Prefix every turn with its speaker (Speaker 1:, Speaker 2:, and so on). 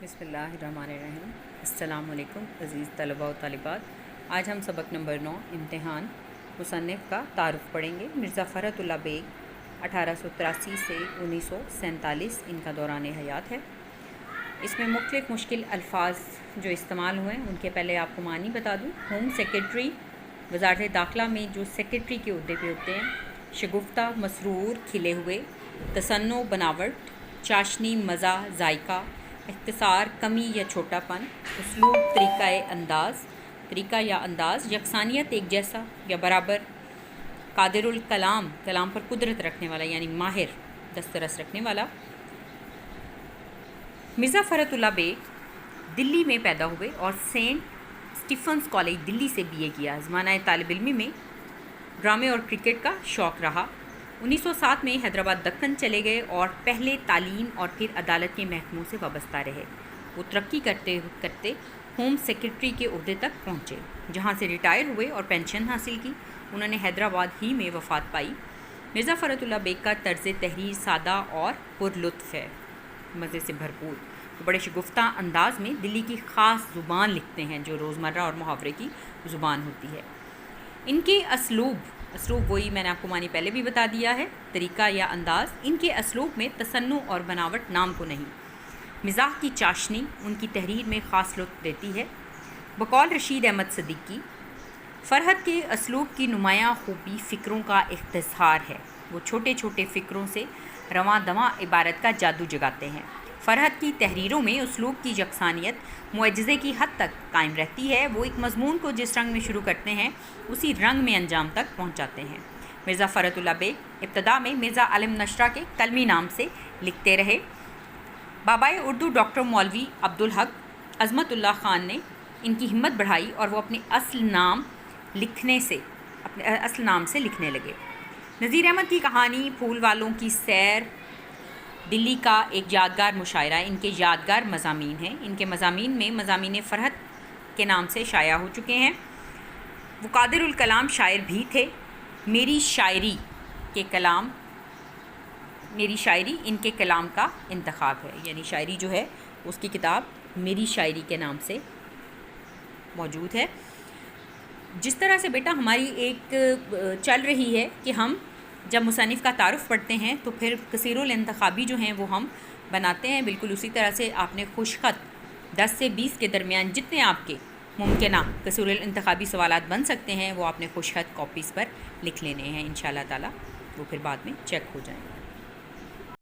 Speaker 1: बिस्मिल्लाहिर्रहमानिर्रहीम। अस्सलाम वालेकुम अज़ीज़ तलबा व तालिबात। आज हम सबक नंबर 9 इम्तिहान मुसन्निफ़ का तारुफ़ पढ़ेंगे। मिर्ज़ा फ़रहतुल्लाह बेग 1883 से 1947 इनका दौरान हयात है। इसमें मुख्तलिफ़ मुश्किल अल्फाज जो इस्तेमाल हुए हैं उनके पहले आपको मानी बता दूँ। होम सेक्रेटरी, वज़ारत दाखिला में जो सेक्रेटरी के उहदे पे होते हैं, शगुफ्ता, मसरूर, खिले हुए, तसन्नो, बनावट, चाशनी, मज़ा, जायका, इख्तिसार, कमी या छोटापन, उसलूब, तरीका या अंदाज़, यकसानियत, एक जैसा या बराबर, कादिरुल कलाम, कलाम पर कुदरत रखने वाला यानी माहिर, दस्तरस रखने वाला। मिर्ज़ा फ़रहतुल्लाह बेग दिल्ली में पैदा हुए और सेंट स्टीफन्स कॉलेज दिल्ली से BA किया। ज़माना तालिब इल्मी में ड्रामे और क्रिकेट का शौक़ रहा। 1907 में हैदराबाद दक्कन चले गए और पहले तालीम और फिर अदालत के महकमों से वाबस्ता रहे। वो तरक्की करते करते होम सेक्रेटरी के उहदे तक पहुँचे, जहाँ से रिटायर हुए और पेंशन हासिल की। उन्होंने हैदराबाद ही में वफ़ात पाई। मिर्ज़ा फ़रहतुल्लाह बेग का तर्ज़ तहरीर सादा और पुरलुत्फ़ है, मज़े से भरपूर। वो बड़े शगुफ्ता अंदाज में दिल्ली की ख़ास ज़ुबान लिखते हैं जो रोज़मर्रा और मुहावरे की ज़ुबान होती है। इनके असलूब वही मैंने आपको मानी पहले भी बता दिया है, तरीका या अंदाज़। इनके असलूब में तसन्नु और बनावट नाम को नहीं, मिज़ाह की चाशनी उनकी तहरीर में ख़ास लुत्फ़ देती है। बकौल रशीद अहमद सिद्दीकी, फ़रहत के असलूब की नुमायाँ खूबी फ़िक्रों का इख्तिसार है। वो छोटे छोटे फ़िक्रों से रवां दवां इबारत का जादू जगाते हैं। फ़रहत की तहरीरों में उसलूब की यकसानियत मुअज्ज़े की हद तक कायम रहती है। वो एक मज़मून को जिस रंग में शुरू करते हैं उसी रंग में अंजाम तक पहुंचाते हैं। मिर्ज़ा फ़रहतुल्लाह बेग इब्तदा में मिर्ज़ा आलिम नशरा के कलमी नाम से लिखते रहे। बाबाए उर्दू डॉक्टर मौलवी अब्दुल हक अज़मतुल्लाह ख़ान ने इनकी हिम्मत बढ़ाई और वो अपने असल नाम से लिखने लगे। नज़ीर अहमद की कहानी, फूल वालों की सैर, दिल्ली का एक यादगार मुशायरा इनके यादगार मज़ामीन हैं। इनके मज़ामीन में मज़ामीन फ़रहत के नाम से शाया हो चुके हैं। वो कादिरुल कलाम शायर भी थे। मेरी शायरी इनके कलाम का इंतखाब है, यानी शायरी जो है उसकी किताब मेरी शायरी के नाम से मौजूद है। जिस तरह से बेटा हमारी एक चल रही है कि हम जब मुसन्निफ़ का तारुफ़ पढ़ते हैं तो फिर कसीरुल इंतखाबी जो हैं वो हम बनाते हैं। बिल्कुल उसी तरह से आपने खुशख़त 10 से 20 के दरमियान जितने आपके मुमकिना कसीरुल इंतखाबी सवालात बन सकते हैं वो आपने खुशख़त कॉपीज़ पर लिख लेने हैं। इंशाअल्लाह ताला वो फिर बाद में चेक हो जाएंगे।